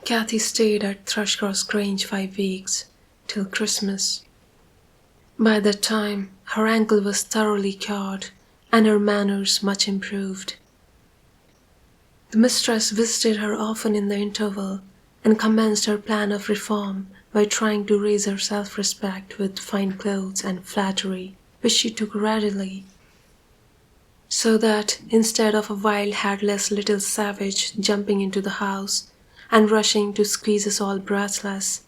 Kathy stayed at Thrushcross Grange 5 weeks, till Christmas. By that time, her ankle was thoroughly cured and her manners much improved. The mistress visited her often in the interval and commenced her plan of reform by trying to raise her self-respect with fine clothes and flattery, which she took readily, so that instead of a wild, headless little savage jumping into the house and rushing to squeeze us all breathless,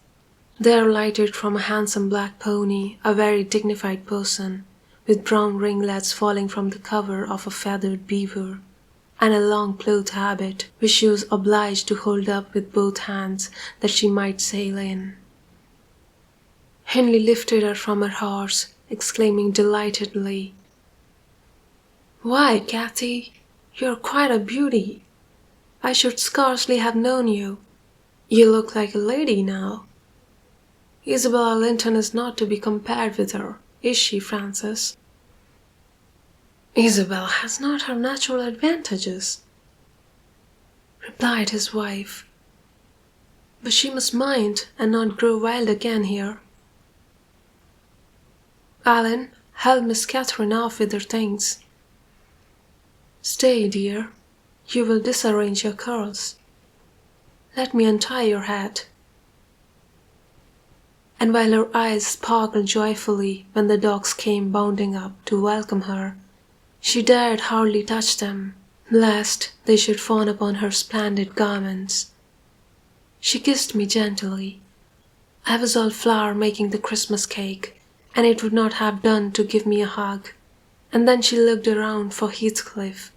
there alighted from a handsome black pony a very dignified person, with brown ringlets falling from the cover of a feathered beaver, and a long cloth habit which she was obliged to hold up with both hands that she might sail in. Hindley lifted her from her horse, exclaiming delightedly, "Why, Kathy, you're quite a beauty. I should scarcely have known you. You look like a lady now. Isabella Linton is not to be compared with her, is she, Francis?" "Isabel has not her natural advantages," replied his wife, "but she must mind and not grow wild again here. Alan, help Miss Catherine off with her things. Stay, dear, you will disarrange your curls. Let me untie your hat." And while her eyes sparkled joyfully when the dogs came bounding up to welcome her, she dared hardly touch them, lest they should fawn upon her splendid garments. She kissed me gently. I was all flour making the Christmas cake, and it would not have done to give me a hug, and then she looked around for Heathcliff.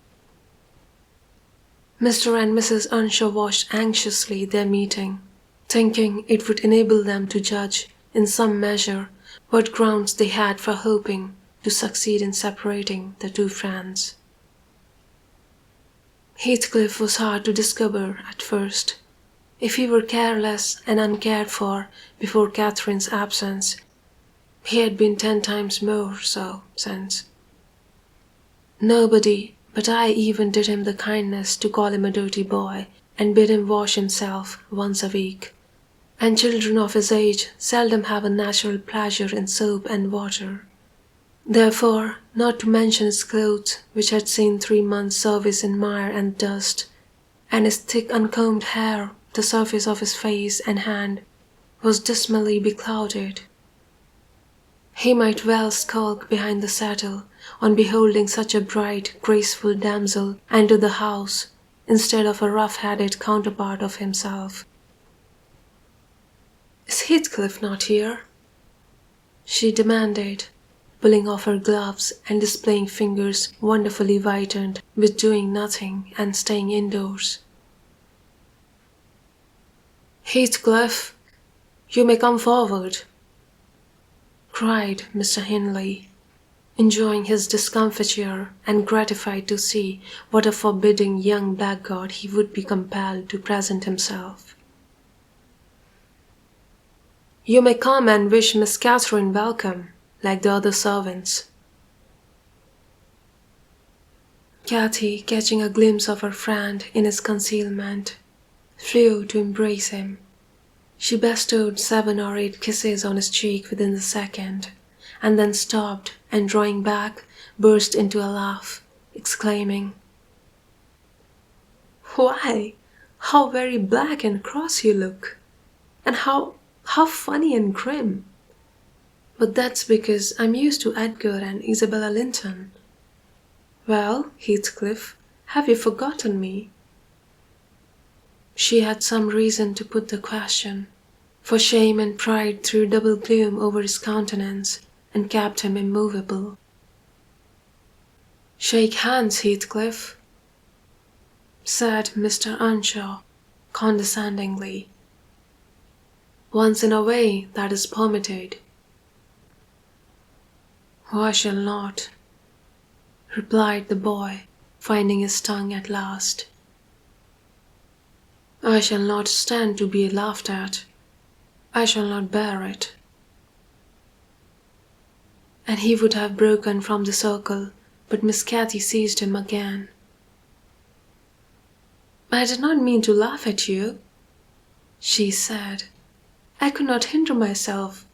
Mr. and Mrs. Earnshaw watched anxiously their meeting, thinking it would enable them to judge, in some measure, what grounds they had for hoping to succeed in separating the two friends. Heathcliff was hard to discover at first. If he were careless and uncared for before Catherine's absence, he had been 10 times more so since. Nobody but I even did him the kindness to call him a dirty boy and bid him wash himself once a week, and children of his age seldom have a natural pleasure in soap and water. Therefore, not to mention his clothes, which had seen 3 months' service in mire and dust, and his thick uncombed hair, the surface of his face and hand was dismally beclouded. He might well skulk behind the saddle on beholding such a bright, graceful damsel enter the house, instead of a rough-headed counterpart of himself. "Is Heathcliff not here?" she demanded, pulling off her gloves and displaying fingers wonderfully whitened with doing nothing and staying indoors. "Heathcliff, you may come forward," cried Mr. Hindley, enjoying his discomfiture and gratified to see what a forbidding young blackguard he would be compelled to present himself. "You may come and wish Miss Catherine welcome, like the other servants." Kathy, catching a glimpse of her friend in his concealment, flew to embrace him. She bestowed 7 or 8 kisses on his cheek within the second, and then stopped and, drawing back, burst into a laugh, exclaiming, "Why, how very black and cross you look, and how funny and grim! But that's because I'm used to Edgar and Isabella Linton. Well, Heathcliff, have you forgotten me?" She had some reason to put the question, for shame and pride threw double gloom over his countenance and kept him immovable. "Shake hands, Heathcliff," said Mr. Earnshaw, condescendingly. "Once in a way that is permitted." "I shall not," replied the boy, finding his tongue at last. "I shall not stand to be laughed at. I shall not bear it." And he would have broken from the circle, but Miss Cathy seized him again. "I did not mean to laugh at you," she said. I could not hinder myself.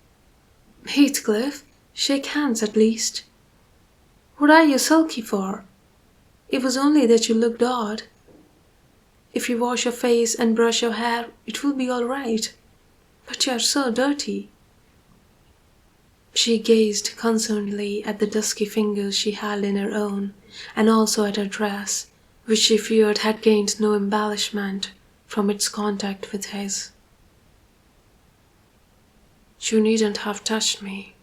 Heathcliff, shake hands at least. What are you sulky for? It was only that you looked odd. If you wash your face and brush your hair, it will be all right. But you are so dirty. She gazed concernedly at the dusky fingers she held in her own, and also at her dress, which she feared had gained no embellishment from its contact with his. You needn't have touched me,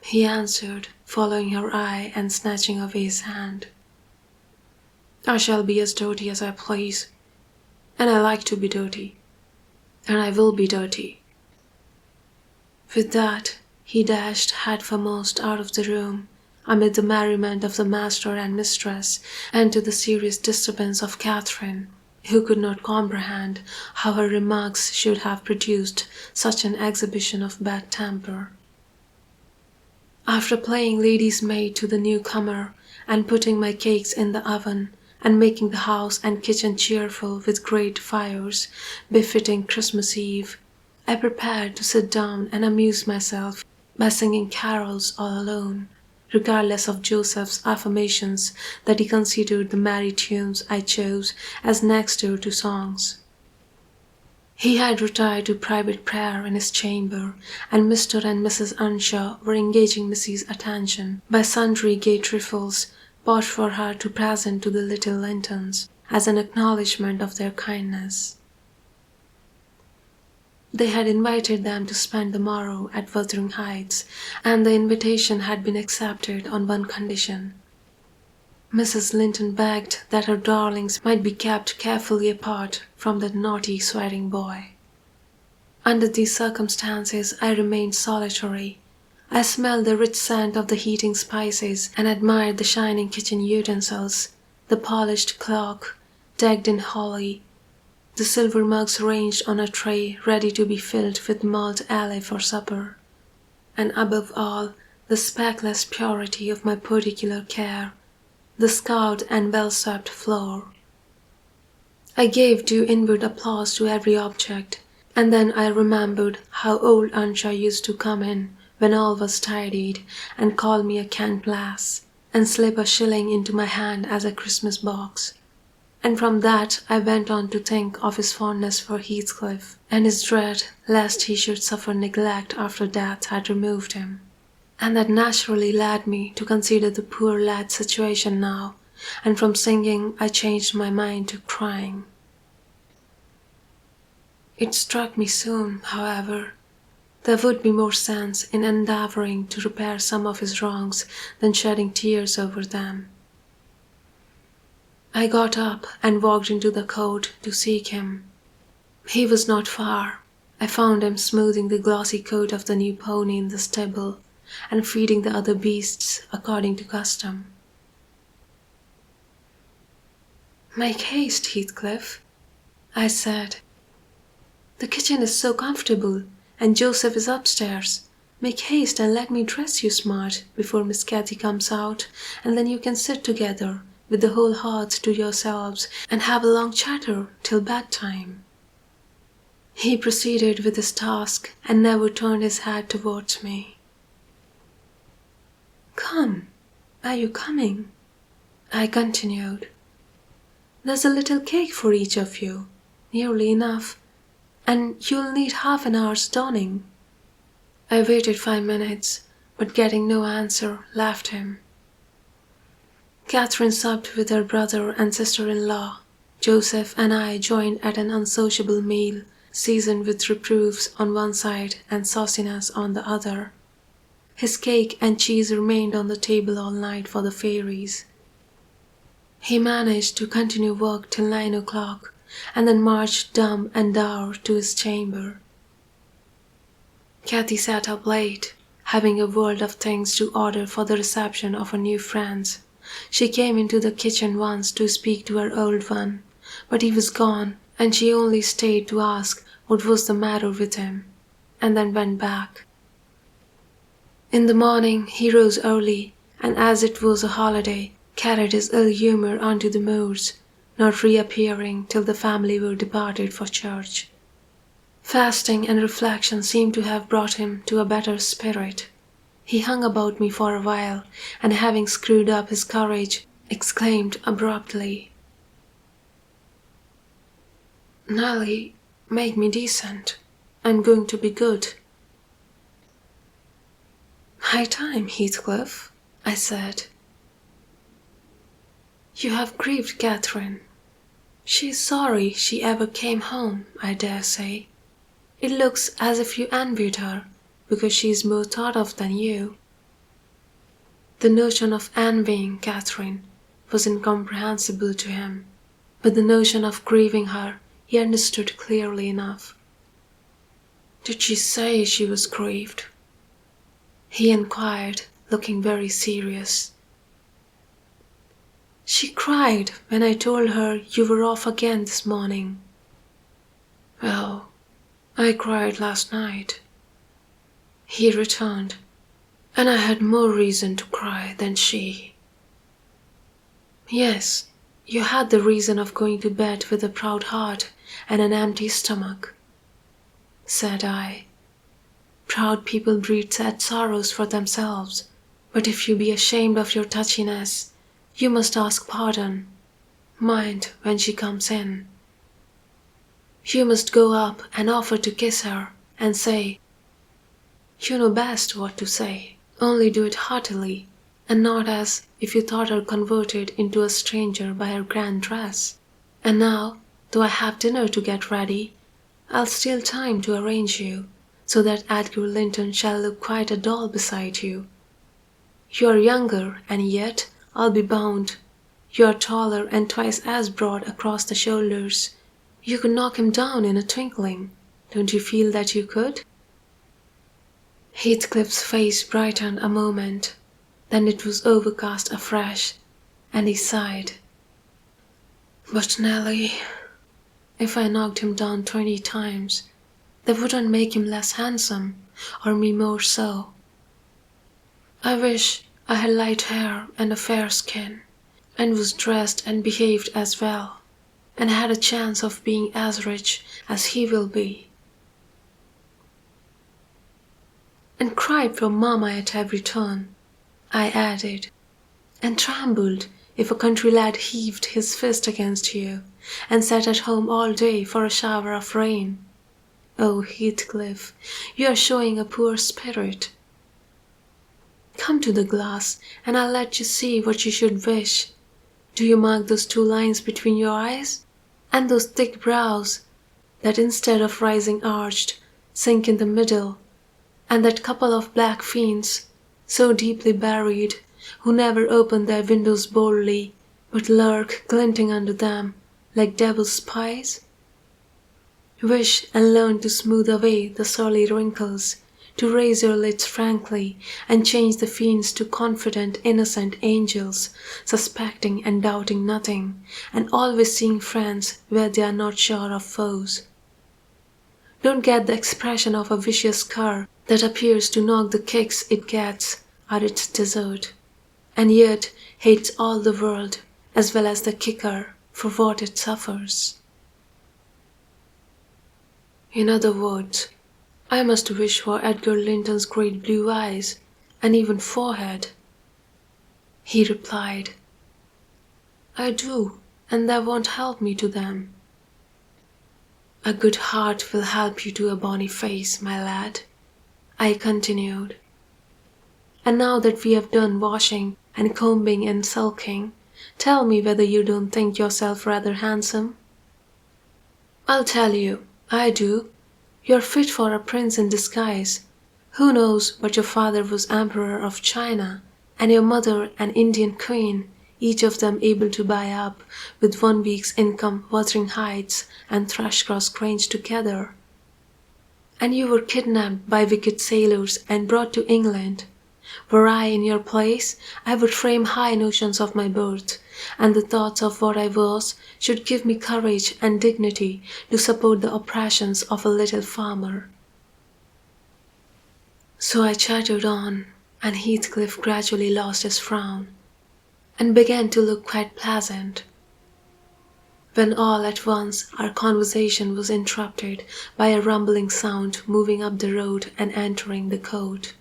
he answered, following her eye and snatching away his hand. I shall be as dirty as I please, and I like to be dirty, and I will be dirty. With that, he dashed headforemost out of the room, amid the merriment of the master and mistress, and to the serious disturbance of Catherine, who could not comprehend how her remarks should have produced such an exhibition of bad temper. After playing lady's maid to the newcomer, and putting my cakes in the oven, and making the house and kitchen cheerful with great fires, befitting Christmas Eve, I prepared to sit down and amuse myself by singing carols all alone, regardless of Joseph's affirmations that he considered the merry tunes I chose as next door to songs. He had retired to private prayer in his chamber, and Mr. and Mrs. Earnshaw were engaging Missy's attention by sundry gay trifles bought for her to present to the little Lintons as an acknowledgment of their kindness. They had invited them to spend the morrow at Wuthering Heights, and the invitation had been accepted on one condition. Mrs. Linton begged that her darlings might be kept carefully apart from that naughty, swearing boy. Under these circumstances, I remained solitary. I smelled the rich scent of the heating spices and admired the shining kitchen utensils, the polished clock, decked in holly, the silver mugs ranged on a tray ready to be filled with mulled ale for supper, and above all, the speckless purity of my particular care, the scoured and well-swept floor. I gave due inward applause to every object, and then I remembered how old Earnshaw used to come in when all was tidied and call me a cant lass, and slip a shilling into my hand as a Christmas box. And from that I went on to think of his fondness for Heathcliff, and his dread lest he should suffer neglect after death had removed him. And that naturally led me to consider the poor lad's situation now, and from singing I changed my mind to crying. It struck me soon, however, there would be more sense in endeavouring to repair some of his wrongs than shedding tears over them. I got up and walked into the court to seek him. He was not far. I found him smoothing the glossy coat of the new pony in the stable, and feeding the other beasts according to custom. "Make haste, Heathcliff," I said. "The kitchen is so comfortable, and Joseph is upstairs. Make haste and let me dress you smart before Miss Cathy comes out, and then you can sit together with the whole hearth to yourselves and have a long chatter till bedtime." He proceeded with his task and never turned his head towards me. "Come, are you coming?" I continued. "There's a little cake for each of you, nearly enough, and you'll need half an hour's donning." I waited 5 minutes, but getting no answer, left him. Catherine supped with her brother and sister-in-law. Joseph and I joined at an unsociable meal, seasoned with reproofs on one side and sauciness on the other. His cake and cheese remained on the table all night for the fairies. He managed to continue work till 9 o'clock, and then marched dumb and dour to his chamber. Cathy sat up late, having a world of things to order for the reception of her new friends. She came into the kitchen once to speak to her old one, but he was gone, and she only stayed to ask what was the matter with him, and then went back. In the morning he rose early, and as it was a holiday, carried his ill humour onto the moors, not reappearing till the family were departed for church. Fasting and reflection seemed to have brought him to a better spirit. He hung about me for a while, and having screwed up his courage, exclaimed abruptly, "Nelly, make me decent. I'm going to be good." "High time, Heathcliff," I said. "You have grieved Catherine. She is sorry she ever came home, I dare say. It looks as if you envied her, because she is more thought of than you." The notion of envying Catherine was incomprehensible to him, but the notion of grieving her he understood clearly enough. "Did she say she was grieved?" he inquired, looking very serious. "She cried when I told her you were off again this morning." "Well, I cried last night," he returned, "and I had more reason to cry than she." "Yes, you had the reason of going to bed with a proud heart and an empty stomach," said I. "Proud people breed sad sorrows for themselves, but if you be ashamed of your touchiness, you must ask pardon. Mind when she comes in. You must go up and offer to kiss her and say, you know best what to say, only do it heartily, and not as if you thought her converted into a stranger by her grand dress. And now, though I have dinner to get ready, I'll steal time to arrange you, so that Edgar Linton shall look quite a doll beside you. You are younger, and yet, I'll be bound, you are taller and twice as broad across the shoulders. You could knock him down in a twinkling. Don't you feel that you could?" Heathcliff's face brightened a moment, then it was overcast afresh, and he sighed. "But Nelly, if I knocked him down 20 times, that wouldn't make him less handsome, or me more so. I wish I had light hair and a fair skin, and was dressed and behaved as well, and had a chance of being as rich as he will be." "And cried for mamma at every turn," I added, "and trembled if a country lad heaved his fist against you, and sat at home all day for a shower of rain. Oh, Heathcliff, you are showing a poor spirit. Come to the glass, and I'll let you see what you should wish. Do you mark those 2 lines between your eyes? And those thick brows, that instead of rising arched, sink in the middle, and that couple of black fiends, so deeply buried, who never open their windows boldly, but lurk glinting under them, like devil's spies? Wish and learn to smooth away the surly wrinkles, to raise your lids frankly, and change the fiends to confident, innocent angels, suspecting and doubting nothing, and always seeing friends where they are not sure of foes. Don't get the expression of a vicious cur that appears to knock the kicks it gets at its dessert, and yet hates all the world, as well as the kicker, for what it suffers. In other words, I must wish for Edgar Linton's great blue eyes, and even forehead." He replied, "I do, and that won't help me to them." "A good heart will help you to a bonny face, my lad," I continued. "And now that we have done washing and combing and sulking, tell me whether you don't think yourself rather handsome?" "I'll tell you, I do. You're fit for a prince in disguise. Who knows but your father was Emperor of China, and your mother an Indian queen, each of them able to buy up with 1 week's income Wuthering Heights and Thrushcross Grange together. And you were kidnapped by wicked sailors and brought to England. Were I in your place, I would frame high notions of my birth, and the thoughts of what I was should give me courage and dignity to support the oppressions of a little farmer." So I chattered on, and Heathcliff gradually lost his frown, and began to look quite pleasant. when all at once our conversation was interrupted by a rumbling sound moving up the road and entering the court.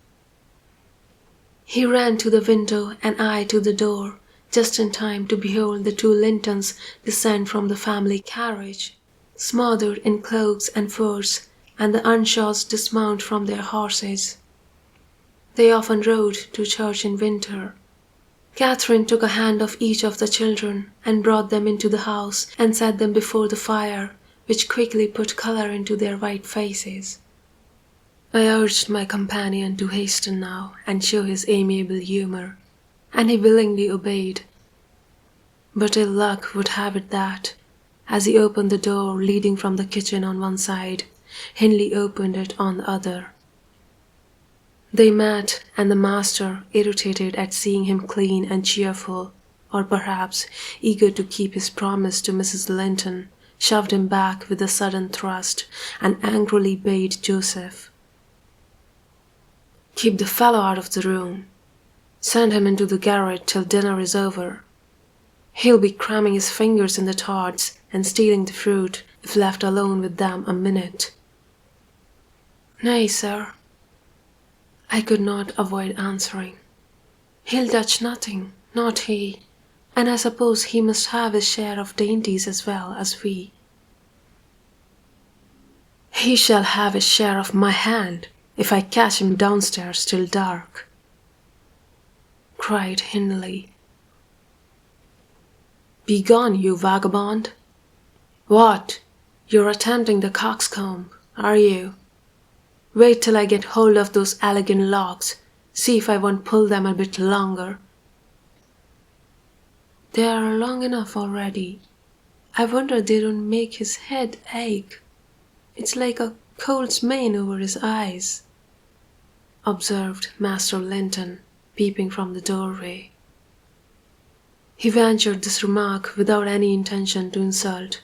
He ran to the window and I to the door, just in time to behold the two Lintons descend from the family carriage, smothered in cloaks and furs, and the Earnshaws dismount from their horses. They often rode to church in winter. Catherine took a hand of each of the children and brought them into the house and set them before the fire, which quickly put colour into their white faces. I urged my companion to hasten now and show his amiable humour, and he willingly obeyed. But ill luck would have it that, as he opened the door leading from the kitchen on one side, Hindley opened it on the other. They met, and the master, irritated at seeing him clean and cheerful, or perhaps eager to keep his promise to Mrs. Linton, shoved him back with a sudden thrust and angrily bade Joseph, "Keep the fellow out of the room. Send him into the garret till dinner is over. He'll be cramming his fingers in the tarts and stealing the fruit if left alone with them a minute." "Nay, sir," I could not avoid answering. "He'll touch nothing, not he, and I suppose he must have his share of dainties as well as we." "He shall have his share of my hand, if I catch him downstairs till dark," cried Hindley. "Begone, you vagabond! What, you're attempting the coxcomb, are you? Wait till I get hold of those elegant locks, see if I won't pull them a bit longer." "They are long enough already. I wonder they don't make his head ache. It's like a colt's mane over his eyes," observed Master Linton, peeping from the doorway. He ventured this remark without any intention to insult,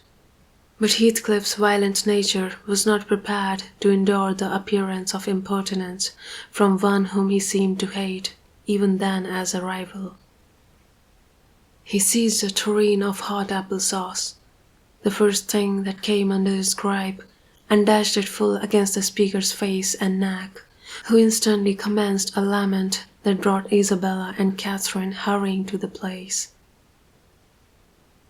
but Heathcliff's violent nature was not prepared to endure the appearance of impertinence from one whom he seemed to hate, even then as a rival. He seized a tureen of hot apple sauce, the first thing that came under his gripe, and dashed it full against the speaker's face and neck, who instantly commenced a lament that brought Isabella and Catherine hurrying to the place.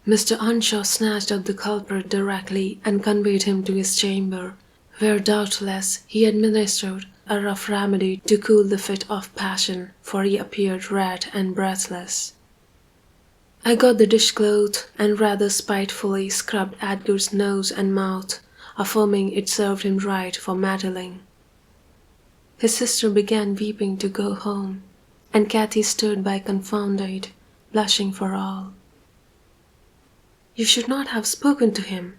Mr. Earnshaw snatched up the culprit directly and conveyed him to his chamber, where doubtless he administered a rough remedy to cool the fit of passion, for he appeared red and breathless. I got the dishcloth and rather spitefully scrubbed Edgar's nose and mouth, affirming it served him right for meddling. His sister began weeping to go home, and Cathy stood by confounded, blushing for all. "You should not have spoken to him,"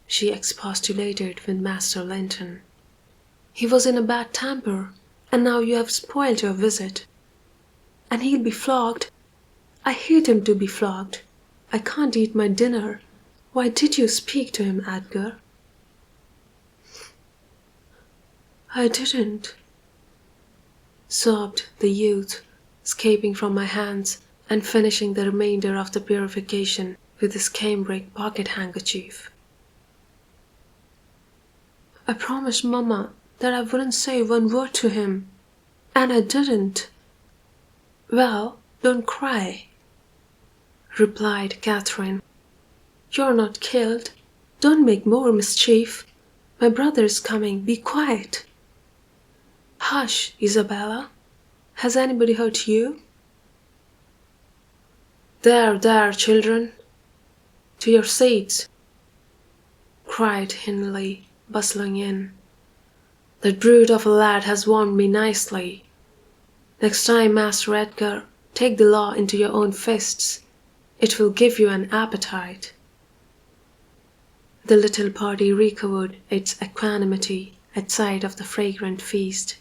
she expostulated with Master Linton. "He was in a bad temper, and now you have spoiled your visit. And he'll be flogged. I hate him to be flogged. I can't eat my dinner. Why did you speak to him, Edgar?" "I didn't," sobbed the youth, escaping from my hands and finishing the remainder of the purification with his cambric pocket-handkerchief. "I promised Mamma that I wouldn't say one word to him, and I didn't." "Well, don't cry," replied Catherine. "You're not killed. Don't make more mischief. My brother is coming. Be quiet." "Hush, Isabella. Has anybody hurt you?" "There, there, children. To your seats," cried Hindley, bustling in. "That brute of a lad has warmed me nicely. Next time, Master Edgar, take the law into your own fists. It will give you an appetite." The little party recovered its equanimity at sight of the fragrant feast.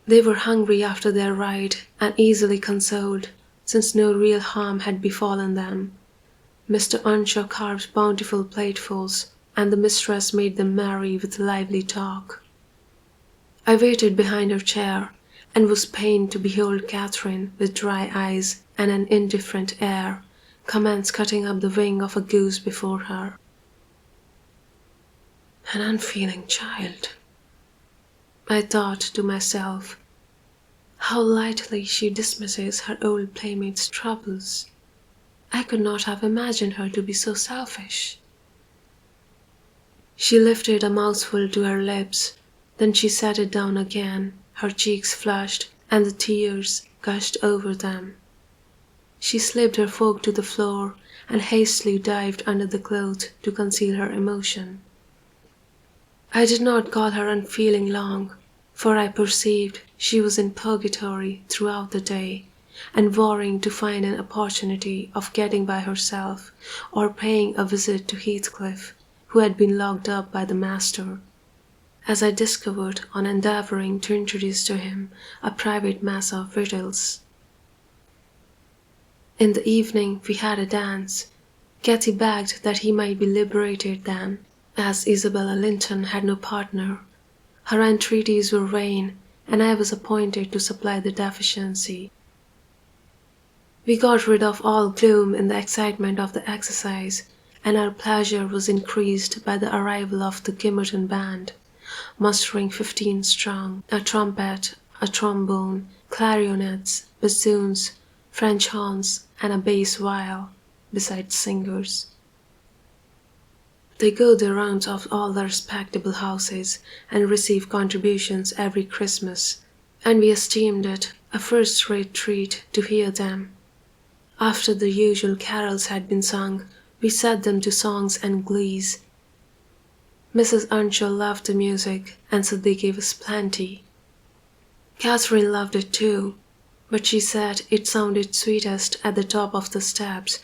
They were hungry after their ride and easily consoled, since no real harm had befallen them. Mr. Earnshaw carved bountiful platefuls, and the mistress made them merry with lively talk. I waited behind her chair, and was pained to behold Catherine with dry eyes and an indifferent air, commenced cutting up the wing of a goose before her. An unfeeling child, I thought to myself. How lightly she dismisses her old playmate's troubles. I could not have imagined her to be so selfish. She lifted a mouthful to her lips, then she set it down again, her cheeks flushed, and the tears gushed over them. She slipped her fork to the floor and hastily dived under the cloth to conceal her emotion. I did not call her unfeeling long, for I perceived she was in purgatory throughout the day, and warring to find an opportunity of getting by herself or paying a visit to Heathcliff, who had been locked up by the master, as I discovered on endeavouring to introduce to him a private mess of victuals. In the evening we had a dance. Cathy begged that he might be liberated then, as Isabella Linton had no partner. Her entreaties were vain, and I was appointed to supply the deficiency. We got rid of all gloom in the excitement of the exercise, and our pleasure was increased by the arrival of the Gimmerton band, mustering 15 strong, a trumpet, a trombone, clarionets, bassoons, French horns, and a bass viol, besides singers. They go the rounds of all the respectable houses and receive contributions every Christmas, and we esteemed it a first-rate treat to hear them. After the usual carols had been sung, we set them to songs and glees. Mrs. Earnshaw loved the music, and so they gave us plenty. Catherine loved it too, but she said it sounded sweetest at the top of the steps,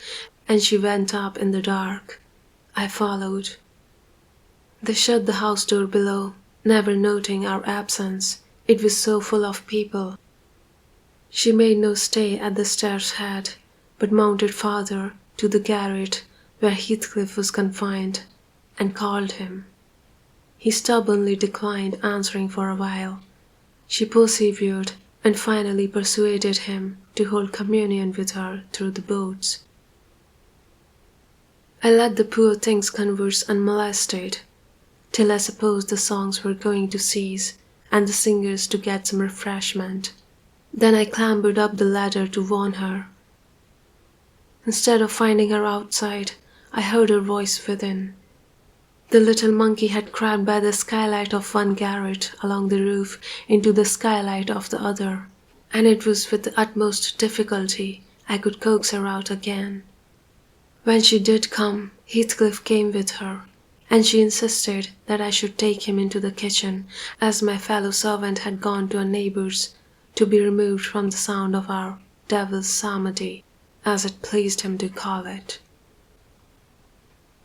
and she went up in the dark. I followed. They shut the house door below, never noting our absence. It was so full of people. She made no stay at the stairs head, but mounted farther to the garret where Heathcliff was confined, and called him. He stubbornly declined answering for a while. She persevered, and finally persuaded him to hold communion with her through the boards. I let the poor things converse unmolested, till I supposed the songs were going to cease, and the singers to get some refreshment. Then I clambered up the ladder to warn her. Instead of finding her outside, I heard her voice within. The little monkey had crept by the skylight of one garret along the roof into the skylight of the other, and it was with the utmost difficulty I could coax her out again. When she did come, Heathcliff came with her, and she insisted that I should take him into the kitchen, as my fellow servant had gone to a neighbour's, to be removed from the sound of our devil's psalmody, as it pleased him to call it.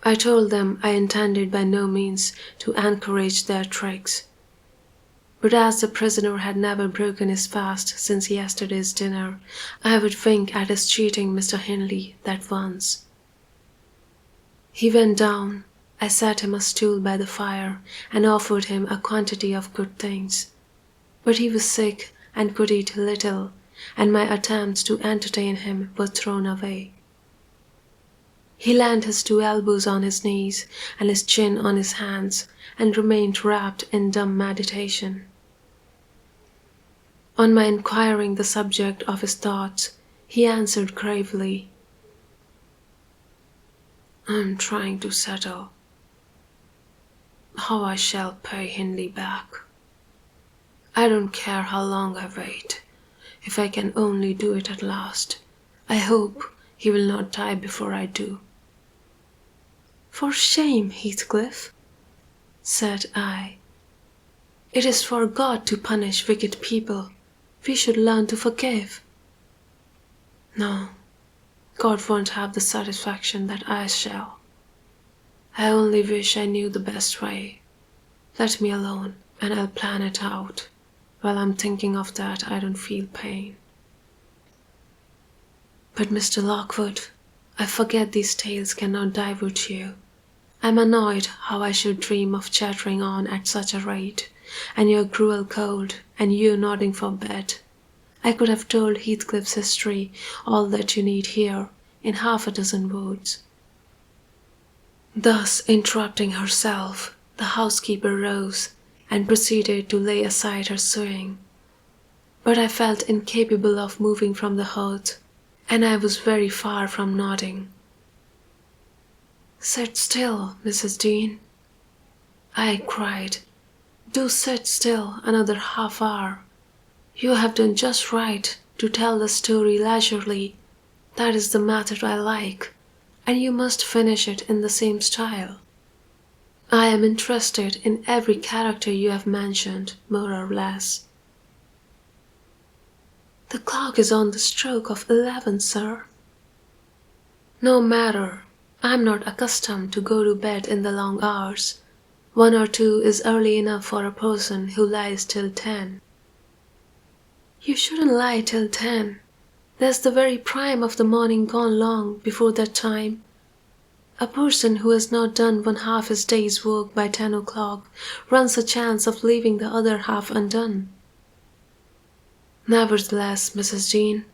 I told them I intended by no means to encourage their tricks, but as the prisoner had never broken his fast since yesterday's dinner, I would wink at his cheating Mr. Hindley that once. He went down. I set him a stool by the fire and offered him a quantity of good things. But he was sick and could eat little, and my attempts to entertain him were thrown away. He leaned his 2 elbows on his knees and his chin on his hands, and remained wrapped in dumb meditation. On my inquiring the subject of his thoughts, he answered gravely, "I am trying to settle how I shall pay Hindley back. I don't care how long I wait, if I can only do it at last. I hope he will not die before I do." "For shame, Heathcliff," said I. "It is for God to punish wicked people. We should learn to forgive." "No, God won't have the satisfaction that I shall. I only wish I knew the best way. Let me alone, and I'll plan it out. While I'm thinking of that, I don't feel pain." "But, Mr. Lockwood, I forget these tales cannot divert you. I'm annoyed how I should dream of chattering on at such a rate, and your cruel cold, and you nodding for bed. I could have told Heathcliff's history, all that you need hear, in half a dozen words. Thus interrupting herself, the housekeeper rose and proceeded to lay aside her sewing. But I felt incapable of moving from the hearth, and I was very far from nodding. "Sit still, Mrs. Dean," I cried. "Do sit still another half-hour. You have done just right to tell the story leisurely. That is the method I like, and you must finish it in the same style. I am interested in every character you have mentioned, more or less." "The clock is on the stroke of 11, sir." "No matter. I am not accustomed to go to bed in the long hours. 1 or 2 is early enough for a person who lies till 10. "You shouldn't lie till 10. There's the very prime of the morning gone long before that time. A person who has not done one half his day's work by 10 o'clock runs a chance of leaving the other half undone. Nevertheless, Mrs. Dean,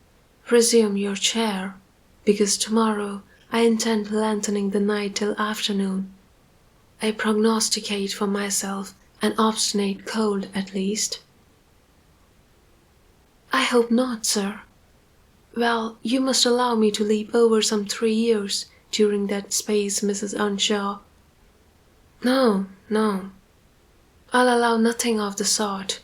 resume your chair, because tomorrow I intend lengthening the night till afternoon. I prognosticate for myself an obstinate cold at least." "I hope not, sir." "Well, you must allow me to leap over some 3 years during that space, Mrs. Earnshaw." "No, no. I'll allow nothing of the sort.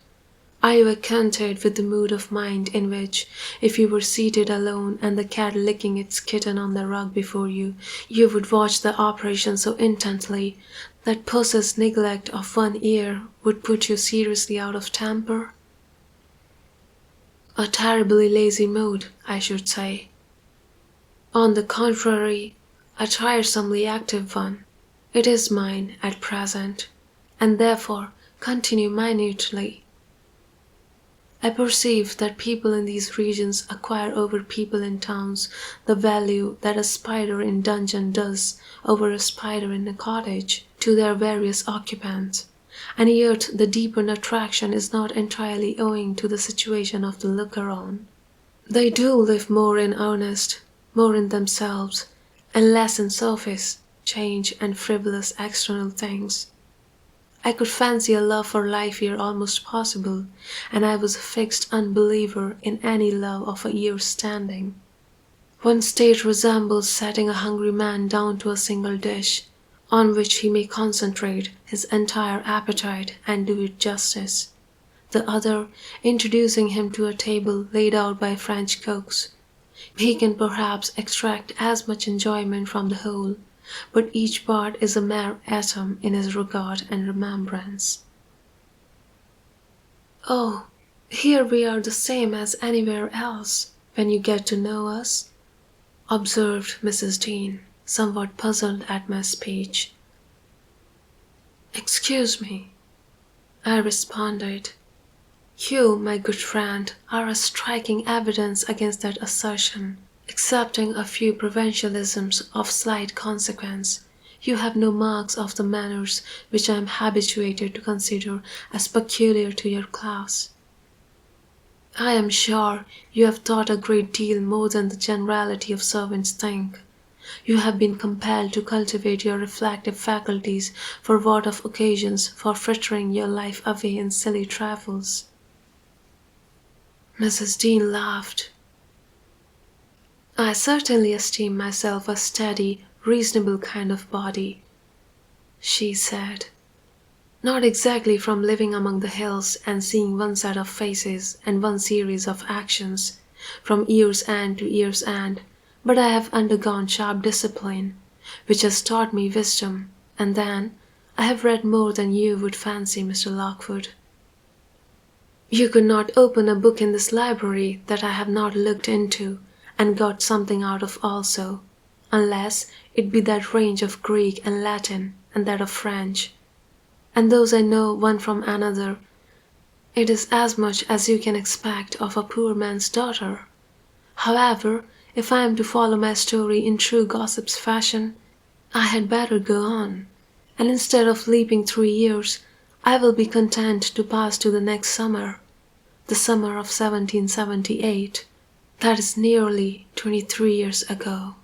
Are you acquainted with the mood of mind in which, if you were seated alone and the cat licking its kitten on the rug before you, you would watch the operation so intently that puss's neglect of one ear would put you seriously out of temper?" "A terribly lazy mood, I should say." "On the contrary, a tiresomely active one. It is mine at present, and therefore continue minutely. I perceive that people in these regions acquire over people in towns the value that a spider in dungeon does over a spider in a cottage to their various occupants, and yet the deeper attraction is not entirely owing to the situation of the looker-on. They do live more in earnest, more in themselves, and less in surface, change, and frivolous external things. I could fancy a love for life here almost possible, and I was a fixed unbeliever in any love of a year's standing. One state resembles setting a hungry man down to a single dish, on which he may concentrate his entire appetite and do it justice. The other, introducing him to a table laid out by French cooks. He can perhaps extract as much enjoyment from the whole, but each part is a mere atom in his regard and remembrance. Oh, here we are the same as anywhere else, when you get to know us," observed Mrs. Dean, somewhat puzzled at my speech. "Excuse me," I responded. "You, my good friend, are a striking evidence against that assertion. Excepting a few provincialisms of slight consequence, you have no marks of the manners which I am habituated to consider as peculiar to your class. I am sure you have thought a great deal more than the generality of servants think. You have been compelled to cultivate your reflective faculties for what of occasions for frittering your life away in silly trifles." Mrs. Dean laughed. "I certainly esteem myself a steady, reasonable kind of body," she said. "Not exactly from living among the hills and seeing one set of faces and one series of actions, from year's end to year's end, but I have undergone sharp discipline, which has taught me wisdom, and then I have read more than you would fancy, Mr. Lockwood. You could not open a book in this library that I have not looked into and got something out of also, unless it be that range of Greek and Latin and that of French, and those I know one from another. It is as much as you can expect of a poor man's daughter. However, if I am to follow my story in true gossip's fashion, I had better go on, and instead of leaping 3 years, I will be content to pass to the next summer, the summer of 1778. That is nearly 23 years ago.